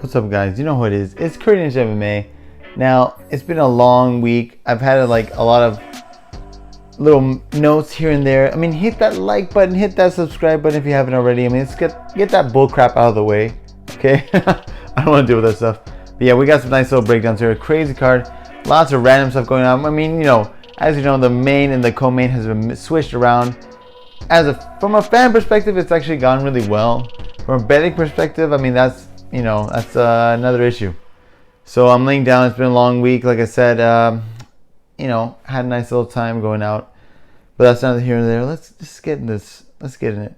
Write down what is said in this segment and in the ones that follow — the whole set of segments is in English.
What's up, guys? You know who it is. It's Korean MMA. Now, it's been a long week. I've had a lot of little notes here and there. I mean, hit that like button, hit that subscribe button if you haven't already. I mean, let's get that bull crap out of the way, okay? I don't want to deal with that stuff. But yeah, we got some nice little breakdowns here. Crazy card. Lots of random stuff going on. I mean, as you know, the main and the co-main has been switched around. From a fan perspective, it's actually gone really well. From a betting perspective, I mean, that's another issue. So I'm laying down. It's been a long week, like I said. Had a nice little time going out, but that's neither here nor there. Let's just get in this. Let's get in it.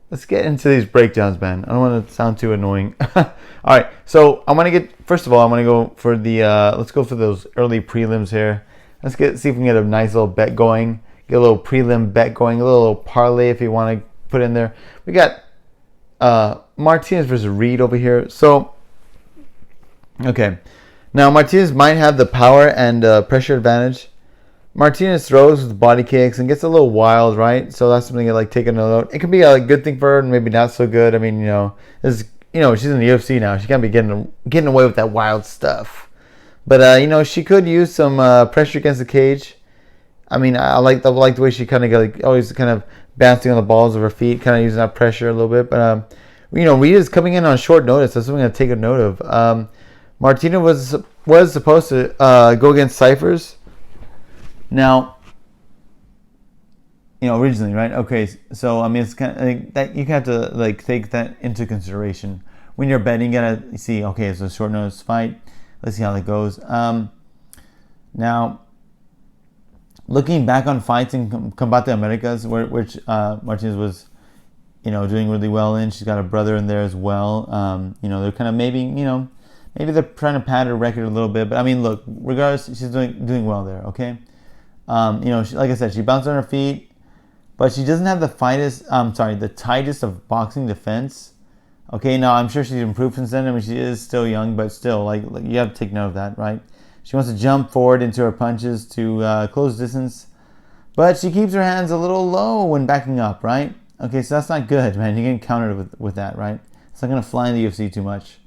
Let's get into these breakdowns, man. I don't want to sound too annoying. All right, so I want to get. First of all, I want to go for the. Let's go for those early prelims here. Let's see if we can get a nice little bet going. Get a little prelim bet going. A little parlay if you want to put in there. We got Martinez versus Reed over here. So, okay. Now, Martinez might have the power and pressure advantage. Martinez throws with body kicks and gets a little wild, right? So that's something to take a note. It could be a good thing for her, and maybe not so good. I mean, she's in the UFC now. She can't be getting away with that wild stuff. But she could use some pressure against the cage. I mean, I like the way she kind of always kind of bouncing on the balls of her feet, kind of using that pressure a little bit. But Reed is coming in on short notice. That's something to take a note of. Martinez was supposed to go against Cyphers. Now, originally, right? Okay, so I mean, it's kind of that you have to take that into consideration when you're betting. You gotta see, okay, it's a short notice fight. Let's see how that goes. Now, looking back on fights in Combate Americas, which Martinez was, doing really well in. She's got a brother in there as well. They're kind of maybe they're trying to pad her record a little bit, but I mean, look, regardless, she's doing well there. Okay, like I said, she bounced on her feet, but she doesn't have the tightest of boxing defense. Okay, now I'm sure she's improved since then. I mean, she is still young, but still, you have to take note of that, right? She wants to jump forward into her punches to close distance, but she keeps her hands a little low when backing up, right? Okay, so that's not good, man. You're getting countered with that, right? It's not going to fly in the UFC too much.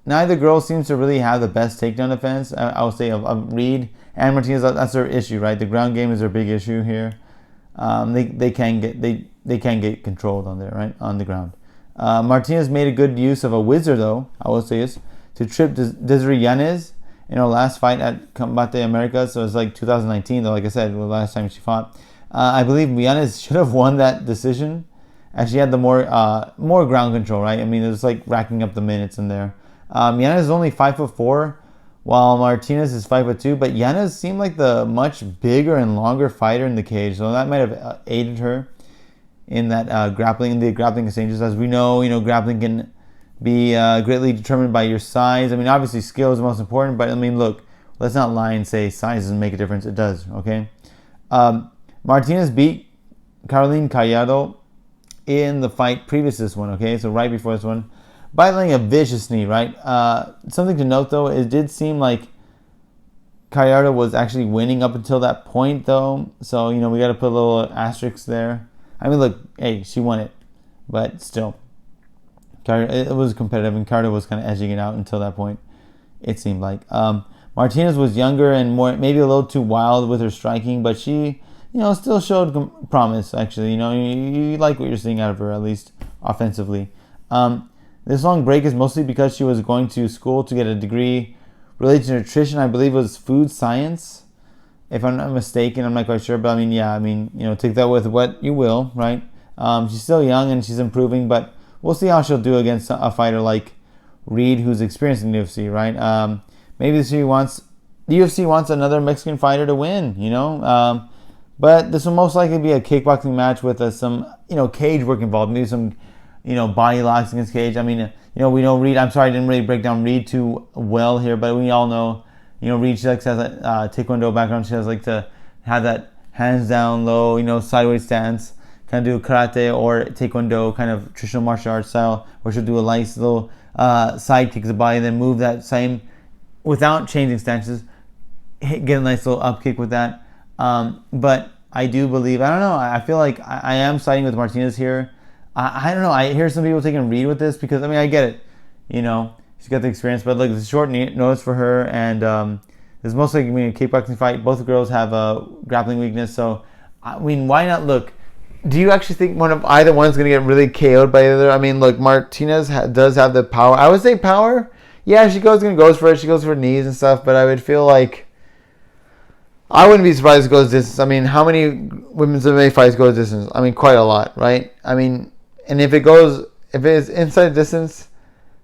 Neither girl seems to really have the best takedown defense. I would say of Reed and Martinez. That's their issue, right? The ground game is their big issue here. They can get controlled on there, right, on the ground. Martinez made a good use of a whizzer, though. I will say this, to trip Desiree Yanez in her last fight at Combate Americas. So it's 2019, though. Like I said, the last time she fought, I believe Yanez should have won that decision. And she had the more ground control, right? I mean, it was racking up the minutes in there. Yanez is only 5'4", while Martinez is 5'2". But Yanez seemed like the much bigger and longer fighter in the cage, so that might have aided her in that grappling exchanges. As we know, grappling can be greatly determined by your size. I mean, obviously skill is the most important, but I mean, look, let's not lie and say size doesn't make a difference. It does, okay? Martinez beat Caroline Callado in the fight previous to this one, okay? So right before this one, by laying a vicious knee, right? Something to note, though, it did seem like Callado was actually winning up until that point, though. So, we got to put a little asterisk there. I mean, look, hey, she won it. But still, it was competitive, and Callado was kind of edging it out until that point, it seemed like. Martinez was younger and more, maybe a little too wild with her striking, but she still showed promise, actually. You like what you're seeing out of her, at least offensively. This long break is mostly because she was going to school to get a degree related to nutrition. I believe it was food science, if I'm not mistaken. I'm not quite sure, but take that with what you will, right? She's still young and she's improving, but we'll see how she'll do against a fighter like Reed, who's experienced in the UFC, right? Maybe the UFC wants another Mexican fighter to win, but this will most likely be a kickboxing match with some, cage work involved. Maybe some, body locks against cage. I mean, we know Reed. I'm sorry, I didn't really break down Reed too well here, but we all know, Reed, she has a taekwondo background. She has to have that hands down low, sideways stance, kind of do karate or taekwondo, kind of traditional martial arts style, where she'll do a nice little side kick to the body and then move that same without changing stances, get a nice little up kick with that. But I do believe, I don't know, I feel like I am siding with Martinez here. I don't know, I hear some people taking Reed with this because, I mean, I get it. She's got the experience. But look, it's a short notice for her, and this is mostly going to be a kickboxing fight. Both girls have a grappling weakness, so I mean, why not look? Do you actually think either one's going to get really KO'd by the other? I mean, look, Martinez does have the power. I would say power. Yeah, she goes for it. She goes for knees and stuff, but I would feel like I wouldn't be surprised if it goes distance. I mean, how many women's MMA fights go distance? I mean, quite a lot, right? I mean, and if it is inside distance,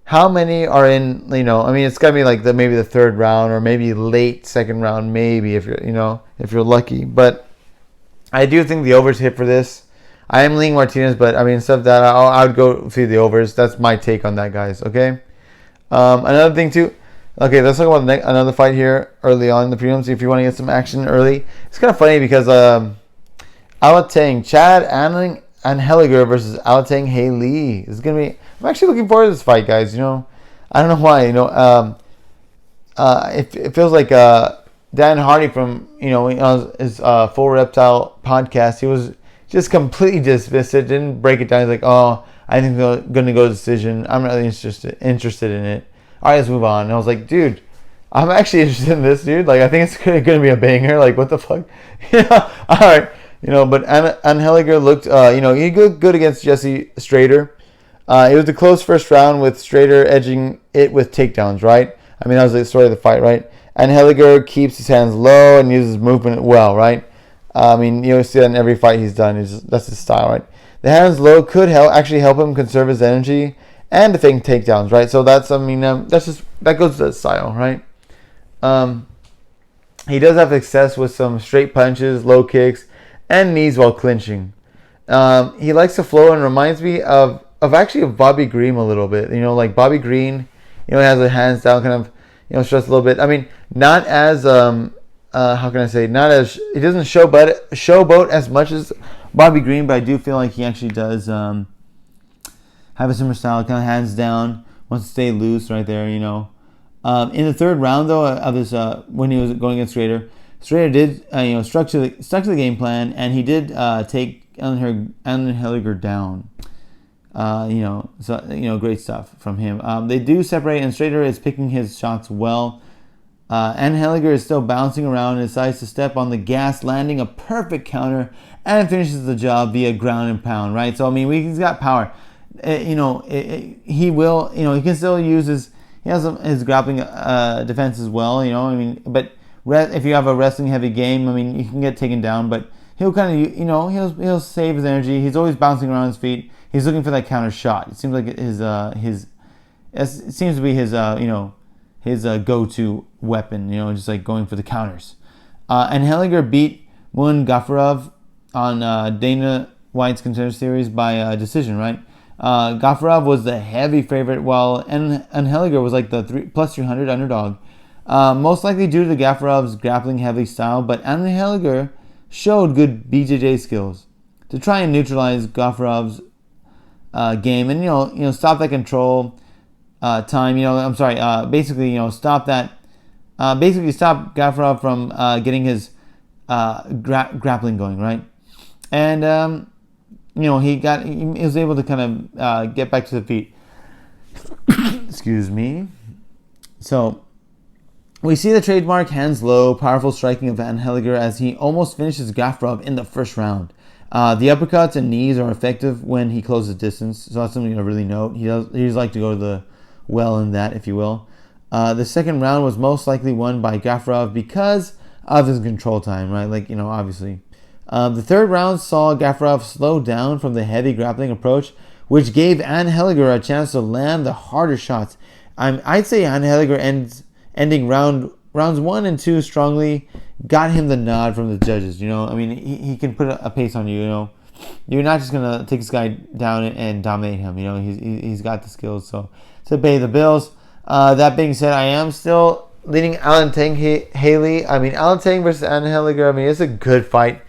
how many are in, I mean, it's got to be like maybe the third round or maybe late second round, maybe if you're lucky. But I do think the overs hit for this. I am leaning Martinez, but I mean, instead of that, I would go see the overs. That's my take on that, guys. Okay. Another thing too. Okay, let's talk about another fight here early on in the prelims. If you want to get some action early, it's kind of funny because Chad Heliger versus Alateng Haley. This is gonna be. I'm actually looking forward to this fight, guys. I don't know why. It feels like Dan Hardy from his Full Reptile podcast. He was just completely dismissed it. Didn't break it down. He's like, oh, I think they're gonna go decision. I'm not really interested in it. All right, let's move on. And I was like, dude, I'm actually interested in this, dude. Like, I think it's going to be a banger. Like, what the fuck? All right. But Heliger looked, he looked good against Jesse Strader. It was a close first round with Strader edging it with takedowns, right? I mean, that was the story of the fight, right? And Heliger keeps his hands low and uses movement well, right? I mean, you see that in every fight he's done. That's his style, right? The hands low could actually help him conserve his energy and defend takedowns, right? So that goes to the style, right? He does have success with some straight punches, low kicks, and knees while clinching. He likes to flow and reminds me of Bobby Green a little bit. Like Bobby Green, has the hands down, kind of, stressed a little bit. I mean, not as how can I say? Not as he doesn't showboat as much as Bobby Green, but I do feel like he actually does have a similar style, kind of hands down, wants to stay loose right there, In the third round, though, of this, when he was going against Strader did, stuck to the game plan, and he did take Alan Heliger down. Great stuff from him. They do separate, and Strader is picking his shots well. And Heliger is still bouncing around and decides to step on the gas, landing a perfect counter, and finishes the job via ground and pound, right? So, I mean, he's got power. He will, he can still use he has his grappling defense as well, but if you have a wrestling heavy game, I mean, you can get taken down, but he'll kind of, he'll save his energy. He's always bouncing around his feet. He's looking for that counter shot. It seems like it seems to be his go-to weapon, just like going for the counters. And Heliger beat Mun Gafarov on Dana White's Contender Series by decision, right? Gafarov was the heavy favorite, while Heliger was like the plus 300 underdog. Most likely due to Gafarov's grappling heavy style, but Heliger showed good BJJ skills to try and neutralize Gafarov's game and stop that control time. Basically stop that. Basically stop Gafarov from getting his grappling going, right? And he was able to kind of get back to the feet. Excuse me. So we see the trademark hands low, powerful striking of Van Heliger as he almost finishes Gafarov in the first round. The uppercuts and knees are effective when he closes distance, so that's something to really note. He does like to go to the well in that, if you will. The second round was most likely won by Gafarov because of his control time, right? Obviously. The third round saw Gafarov slow down from the heavy grappling approach, which gave Heliger a chance to land the harder shots. I'd say Heliger ending rounds 1 and 2 strongly got him the nod from the judges. I mean, he can put a pace on you. You're not just gonna take this guy down and dominate him. He's got the skills so to pay the bills. That being said, I am still leaning Alateng Haley. I mean, Alateng versus Heliger. I mean, it's a good fight.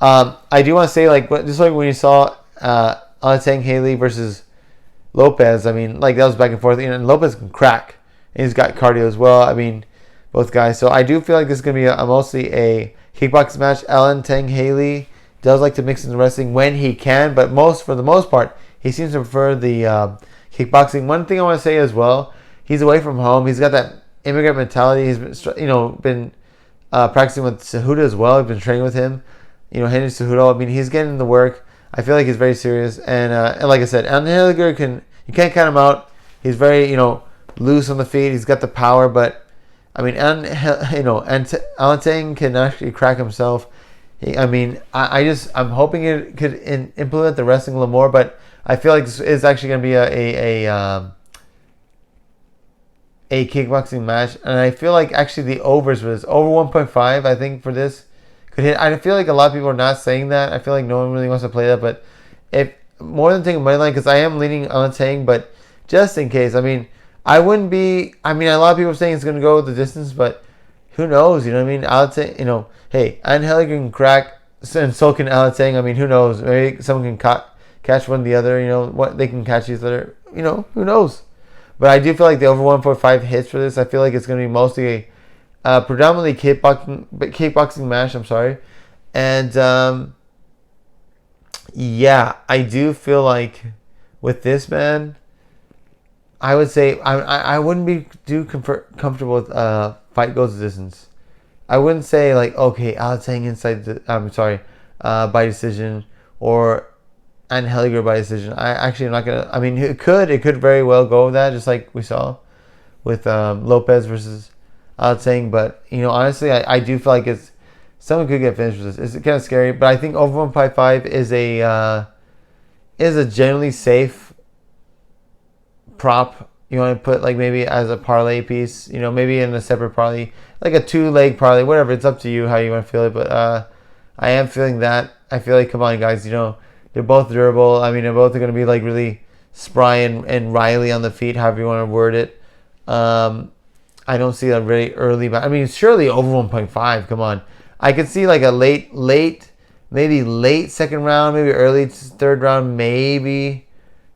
I do want to say, just like when you saw Alateng Haley versus Lopez, I mean, that was back and forth. And Lopez can crack. And he's got cardio as well. I mean, both guys. So I do feel like this is going to be mostly a kickboxing match. Alateng Haley does like to mix in the wrestling when he can, but for the most part, he seems to prefer the kickboxing. One thing I want to say as well, he's away from home. He's got that immigrant mentality. He's been practicing with Cejudo as well. I've been training with him. Henry Cejudo. I mean, he's getting the work. I feel like he's very serious. And like I said, Heliger you can't count him out. He's very loose on the feet. He's got the power, but I mean, Alateng can actually crack himself. I'm hoping it could implement the wrestling a little more, but I feel like it's actually going to be a kickboxing match, and I feel like actually the overs for this, over 1.5, I think for this could hit. I feel like a lot of people are not saying that. I feel like no one really wants to play that, but if more than taking money line, because I am leaning on Tang, but just in case, I mean, I wouldn't be. I mean, a lot of people are saying it's going to go the distance, but who knows? You know what I mean? Alateng, hey, Heliger can crack, and so can Alateng. I mean, who knows? Maybe someone can catch one or the other. What they can catch each other. Who knows? But I do feel like the over 1.5 hits for this. I feel like it's going to be mostly a predominantly kickboxing match. I'm sorry, and yeah, I do feel like with this, man, I would say I wouldn't be too comfortable with fight goes the distance. I wouldn't say like, okay, Alateng by decision, or Heliger by decision. I'm not gonna. I mean, it could very well go with that, just like we saw with Lopez versus Alateng. But honestly, I do feel like someone could get finished with this. It's kind of scary, but I think over 1.5 is a generally safe prop. You want to put like maybe as a parlay piece, maybe in a separate parlay, like a 2-leg parlay, whatever. It's up to you how you want to feel it, but I am feeling that. I feel like, come on, guys, they're both durable. I mean, they're both going to be like really spry and wily on the feet, however you want to word it. I don't see a really early, but I mean, surely over 1.5. Come on, I could see like a late second round, maybe early third round, maybe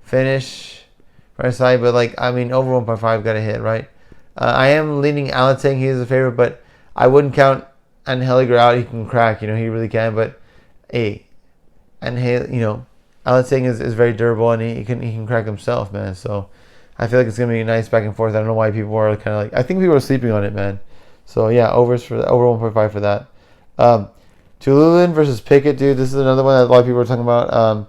finish. Right side, but like, I mean, over 1.5 got to hit, right? I am leaning Alateng. He is a favorite, but I wouldn't count Heliger out. He can crack, he really can. But Alateng is very durable, and he can crack himself, man. So I feel like it's gonna be a nice back and forth. I don't know why people are kind of like. I think people are sleeping on it, man. So yeah, over 1.5 for that. Tululin versus Pickett, dude. This is another one that a lot of people are talking about.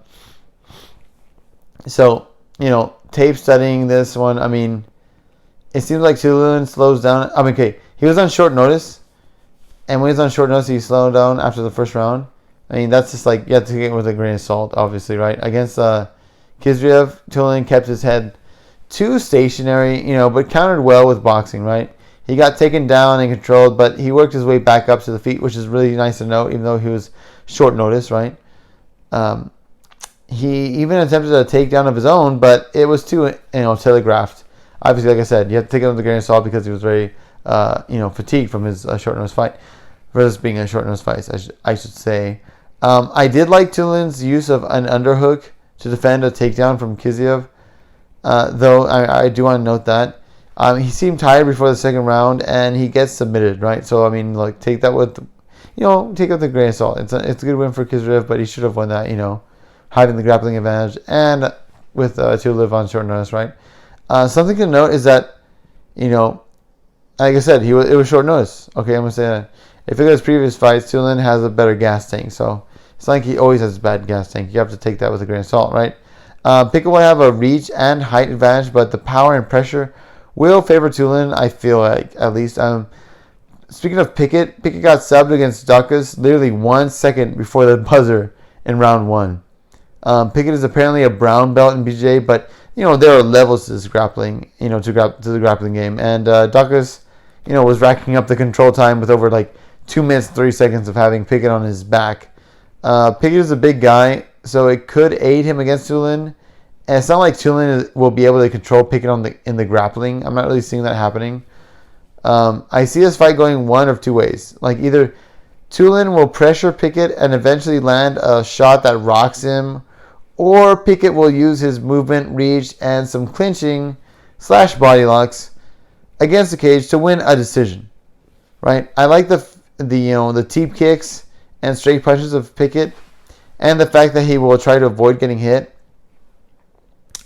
Tape studying this one. I mean, it seems like Tululin slows down. I mean, okay, he was on short notice, and when he's on short notice, he slowed down after the first round. I mean, that's just like, you have to take it with a grain of salt, obviously, right? Against Kizriev, Tululin kept his head too stationary, but countered well with boxing, right? He got taken down and controlled, but he worked his way back up to the feet, which is really nice to note, even though he was short notice, right? He even attempted a takedown of his own, but it was too, telegraphed. Obviously, like I said, you have to take it with a grain of salt because he was very, fatigued from his short-nosed fight, versus being a short-nosed fight, I should say. I did like Tulin's use of an underhook to defend a takedown from Kiziev, though I do want to note that. He seemed tired before the second round, and he gets submitted, right? So, I mean, like, take that with, take it with a grain of salt. It's a good win for Kiziev, but he should have won that, having the grappling advantage, and with Tuliv on short notice, right? Something to note is that, like I said, it was short notice. Okay, I'm going to say that. If you look at his previous fights, Tulin has a better gas tank, so it's not like he always has a bad gas tank. You have to take that with a grain of salt, right? Pickett will have a reach and height advantage, but the power and pressure will favor Tulin, I feel like, at least. Speaking of Pickett got subbed against Dukas literally 1 second before the buzzer in round 1. Pickett is apparently a brown belt in BJJ, but there are levels to this grappling, to the grappling game. And Dukas, was racking up the control time with over like 2 minutes and 30 seconds of having Pickett on his back. Pickett is a big guy, so it could aid him against Tulin. And it's not like Tulin will be able to control Pickett in the grappling. I'm not really seeing that happening. I see this fight going one of two ways. Like, either Tulin will pressure Pickett and eventually land a shot that rocks him, or Pickett will use his movement, reach, and some clinching / body locks against the cage to win a decision. Right? I like the teep kicks and straight punches of Pickett, and the fact that he will try to avoid getting hit.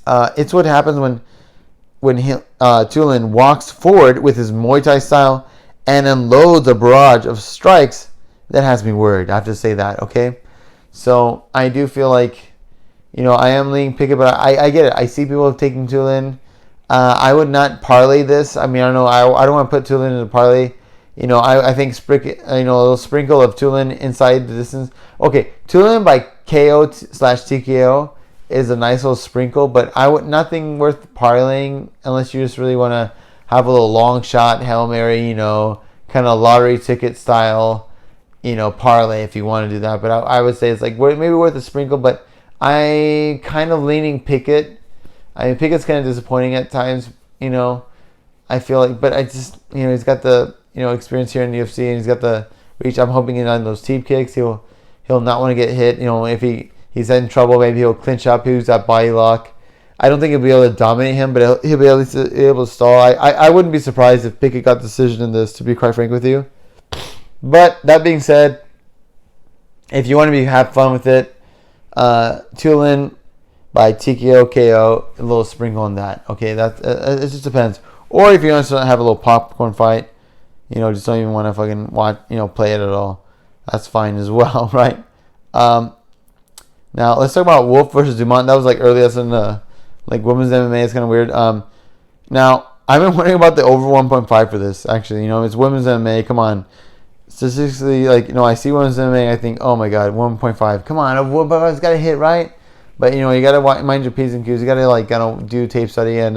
It's what happens when Tulin walks forward with his Muay Thai style and unloads a barrage of strikes. That has me worried. I have to say that, okay? So I do feel like, I am leaning Pickett, but I get it. I see people taking Tulin. I would not parlay this. I mean, I don't know. I don't want to put Tulin in a parlay. I think a little sprinkle of Tulin inside the distance. Okay, Tulin by KO/TKO is a nice little sprinkle, but nothing worth parlaying unless you just really want to have a little long shot Hail Mary, kind of lottery ticket style, parlay if you want to do that. But I would say it's like maybe worth a sprinkle, but I kind of leaning Pickett. I mean, Pickett's kind of disappointing at times, I feel like, but I just, he's got the, experience here in the UFC, and he's got the reach. I'm hoping on those teep kicks, he'll not want to get hit. If he's in trouble, maybe he'll clinch up, he's that body lock. I don't think he'll be able to dominate him, but he'll be at least able to stall. I wouldn't be surprised if Pickett got the decision in this, to be quite frank with you. But that being said, if you want to have fun with it, Tulin by TKO KO, a little sprinkle on that. Okay, it just depends. Or if you want to have a little popcorn fight, just don't even want to fucking watch, play it at all. That's fine as well, right? Now let's talk about Wolf versus Dumont. That was like early. That's in women's MMA. It's kind of weird. Now I've been wondering about the over 1.5 for this. Actually, it's women's MMA. Come on. Statistically, I see women's MMA. I think, oh my god, 1.5. Come on, 1.5's got to hit, right? But you got to mind your P's and Q's. You got to do tape study, and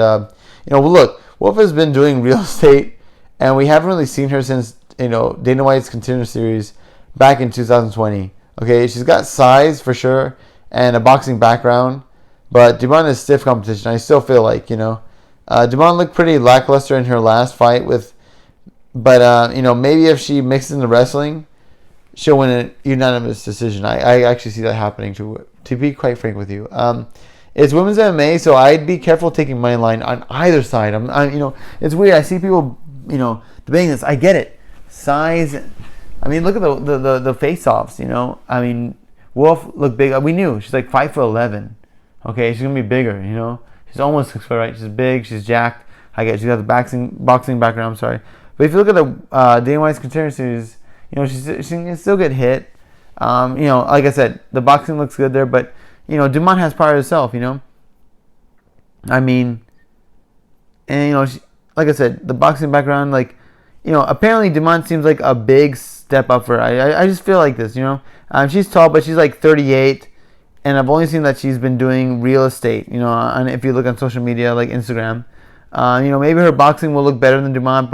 look, Wolf has been doing real estate, and we haven't really seen her since Dana White's Contender Series back in 2020. Okay, she's got size for sure and a boxing background, but Dumont is stiff competition. I still feel like Dumont looked pretty lackluster in her last fight but maybe if she mixes in the wrestling, she'll win a unanimous decision. I actually see that happening to be quite frank with you. It's women's MMA, so I'd be careful taking money line on either side. It's weird. I see people, debating this. I get it. Size. I mean, look at the face-offs. I mean, Wolf looked big. We knew she's like 5'11". Okay, she's gonna be bigger. She's almost 6 foot. Right? She's big. She's jacked. I get. She's got the boxing background. I'm sorry, but if you look at the Dana White's Contender Series, she can still get hit. Like I said, the boxing looks good there, but Dumont has power herself. I mean, and like I said, the boxing background, apparently Dumont seems like a big step up for her. I just feel like this. She's tall, but she's like 38, and I've only seen that she's been doing real estate. And if you look on social media like Instagram, maybe her boxing will look better than Dumont,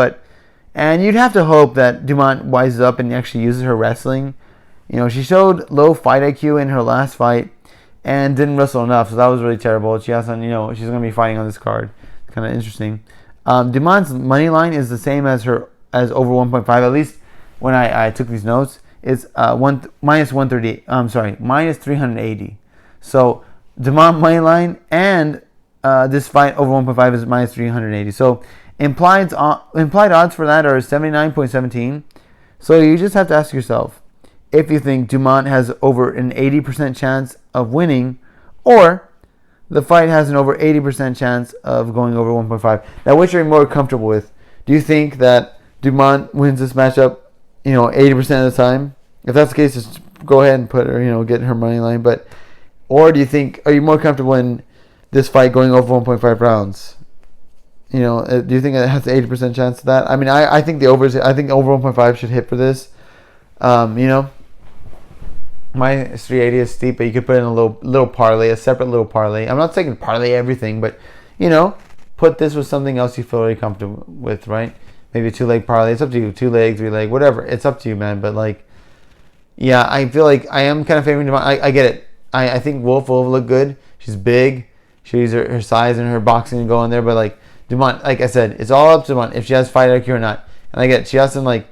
and you'd have to hope that Dumont wises up and actually uses her wrestling. She showed low fight IQ in her last fight and didn't wrestle enough, so that was really terrible. She has she's going to be fighting on this card. It's kind of interesting. Dumont's money line is the same as over 1.5. At least when I took these notes, it's minus 138. I'm sorry, minus 380. So Dumont money line and this fight over 1.5 is minus 380. So implied odds for that are 79.17. So you just have to ask yourself if you think Dumont has over an 80% chance of winning, or the fight has an over 80% chance of going over 1.5. Now, which are you more comfortable with? Do you think that Dumont wins this matchup, 80% of the time? If that's the case, just go ahead and put her, get her money line. Or do you think, are you more comfortable in this fight going over 1.5 rounds? Do you think it has an 80% chance of that? I mean, I think over 1.5 should hit for this. Minus 380 is steep, but you could put in a little parlay, a separate little parlay. I'm not saying parlay everything, but put this with something else you feel really comfortable with, right? Maybe a 2-leg parlay. It's up to you. 2 leg, 3 leg, whatever. It's up to you, man. But yeah, I feel like I am kind of favoring Dumont. I get it. I think Wolf will look good. She's big. She's her size and her boxing to go in there. But Dumont, like I said, it's all up to Dumont if she has fight IQ or not. And I get it. She has some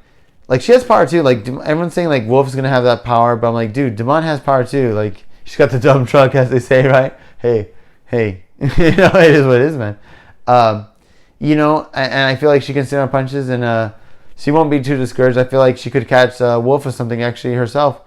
she has power too. Everyone's saying Wolf is gonna have that power, but I'm like, dude, Dumont has power too. She's got the dumb truck, as they say, right? Hey, it is what it is, man. And I feel like she can stand on punches, and she won't be too discouraged. I feel like she could catch Wolf or something actually herself.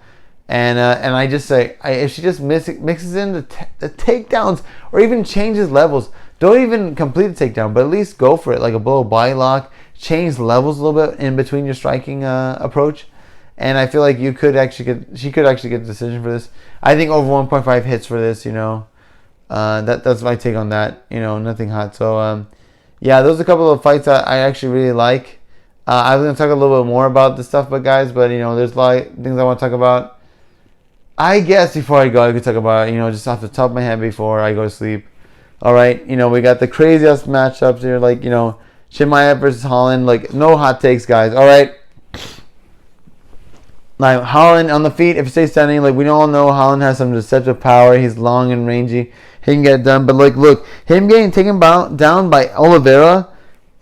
And I just say, if she just mixes in the takedowns or even changes levels, don't even complete the takedown, but at least go for it, like a blow body lock, change levels a little bit in between your striking approach. And I feel like she could actually get a decision for this. I think over 1.5 hits for this, that's my take on that. Nothing hot. So, yeah, those are a couple of fights that I actually really like. I was going to talk a little bit more about this stuff, but there's a lot of things I want to talk about. I guess before I go, I could talk about, just off the top of my head before I go to sleep. All right, we got the craziest matchups here, like, Chima versus Holland. Like, no hot takes, guys. All right. Like, Holland on the feet, if he stays standing, like, we all know Holland has some deceptive power. He's long and rangy. He can get it done. But, like, look, him getting taken down by Oliveira,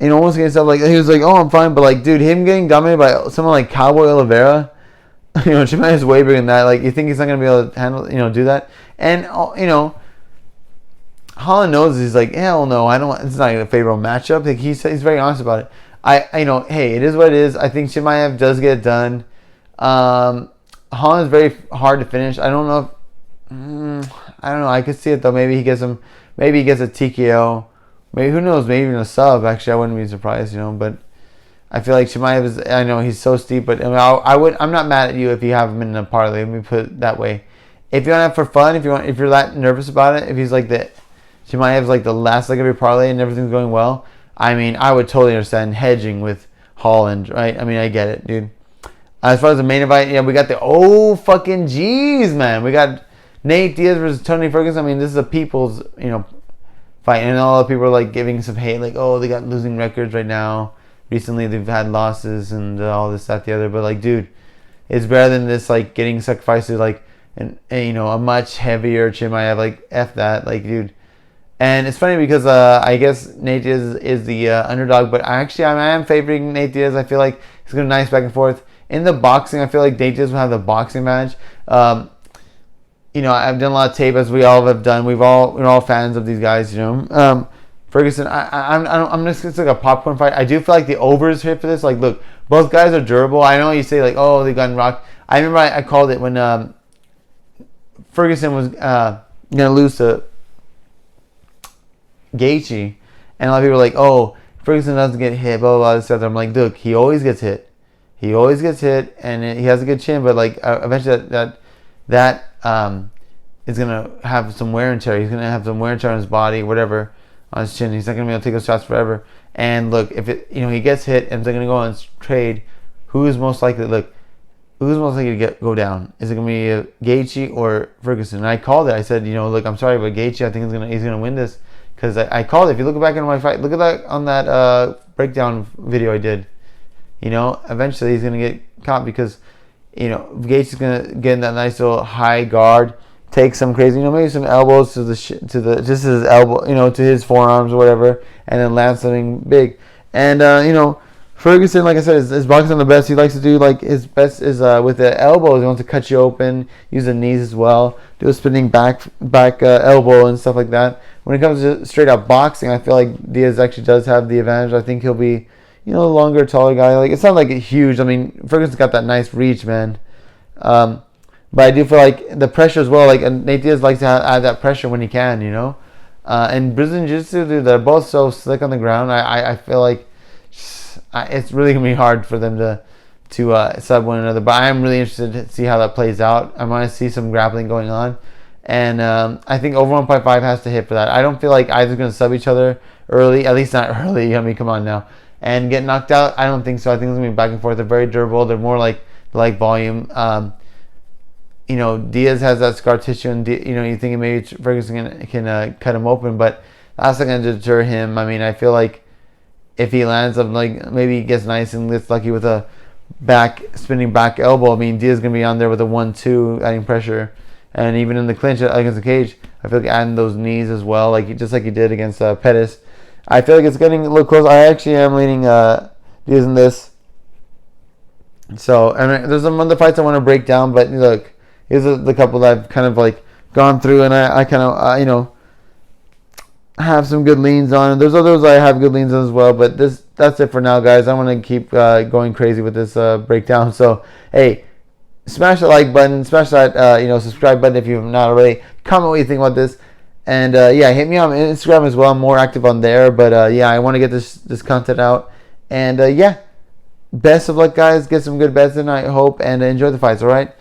almost getting stuff like, he was like, oh, I'm fine. But, like, dude, him getting dominated by someone like Cowboy Oliveira, Chima is way bigger than that. Like, you think he's not going to be able to handle, do that? And, Holland knows, he's like, hell no, it's not a favorable matchup. Like, he's very honest about it. Hey, it is what it is. I think Chimaev does get it done. Holland's very hard to finish. I don't know. I don't know. I could see it though. Maybe he gets a TKO. Maybe, who knows? Maybe even a sub. Actually, I wouldn't be surprised. But I feel like Chimaev is. I know he's so steep, but I'm not mad at you if you have him in a parlay. Let me put it that way. If you want to have for fun, if you're that nervous about it, if he's like Chimaev's like the last leg of your parlay and everything's going well, I would totally understand hedging with Holland, right? I get it, dude. As far as the main event, we got the fucking G's, man. We got Nate Diaz versus Tony Ferguson. This is a people's, fight. And all the people are like giving some hate, like, oh, they got losing records right now. Recently, they've had losses and all this, that, the other. But, like, dude, it's better than this, like, getting sacrificed to, like, a much heavier Chimaev. Like, F that. Like, dude. And it's funny because I guess Nate Diaz is the underdog. But I am favoring Nate Diaz. I feel like he's going to nice back and forth. In the boxing, I feel like Nate Diaz will have the boxing match. I've done a lot of tape, as we all have done. We're all fans of these guys, Ferguson, I'm just, it's like a popcorn fight. I do feel like the overs hit for this. Like, look, both guys are durable. I know you say, like, oh, they got rocked. I remember I called it when Ferguson was going to lose to Gaethje. And a lot of people were like, oh, Ferguson doesn't get hit, blah, blah, blah, this stuff. I'm like, look, he always gets hit. He always gets hit, and he has a good chin, but like eventually that is gonna have some wear and tear. He's gonna have some wear and tear on his body, whatever, on his chin. He's not gonna be able to take those shots forever. And look, if he gets hit and they're gonna go on trade, who's most likely to go down? Is it gonna be Gaethje or Ferguson? And I called it. I said, look, I'm sorry, but Gaethje, I think he's gonna win this, because I called it. If you look back into my fight, look at that on that breakdown video I did. Eventually he's going to get caught because, Gates is going to get in that nice little high guard, take some crazy, maybe some elbows to just his elbow, to his forearms or whatever, and then land something big. And, Ferguson, like I said, is boxing the best. He likes to do, like, his best is with the elbows. He wants to cut you open, use the knees as well, do a spinning back elbow and stuff like that. When it comes to straight up boxing, I feel like Diaz actually does have the advantage. I think he'll be, longer, taller guy. Like, it's not like a huge. Ferguson's got that nice reach, man. But I do feel like the pressure as well. Like, Nate Diaz likes to add that pressure when he can, And Brazilian Jiu-Jitsu, dude, they're both so slick on the ground. I feel like it's really gonna be hard for them to sub one another. But I'm really interested to see how that plays out. I want to see some grappling going on, and I think over 1.5 has to hit for that. I don't feel like either's gonna sub each other early. At least not early. Come on now. And get knocked out? I don't think so. I think it's going to be back and forth. They're very durable. They're more like volume. Diaz has that scar tissue, and you're thinking maybe Ferguson can cut him open, but that's not going to deter him. I feel like if he lands up, like, maybe he gets nice and gets lucky with a spinning back elbow. Diaz is going to be on there with a 1-2, adding pressure, and even in the clinch against the cage, I feel like adding those knees as well, just like he did against Pettis. I feel like it's getting a little close. I actually am leaning Diaz in this. So, and there's some other fights I want to break down, but look, here's the couple that I've kind of like gone through, and I kind of have some good leans on. And there's others I have good leans on as well, but that's it for now, guys. I want to keep going crazy with this breakdown. So, hey, Smash that like button, smash that subscribe button if you've not already. Comment what you think about this, and hit me on Instagram as well. I'm more active on there, but I want to get this content out, and best of luck, guys. Get some good bets in, I hope, and enjoy the fights. All right.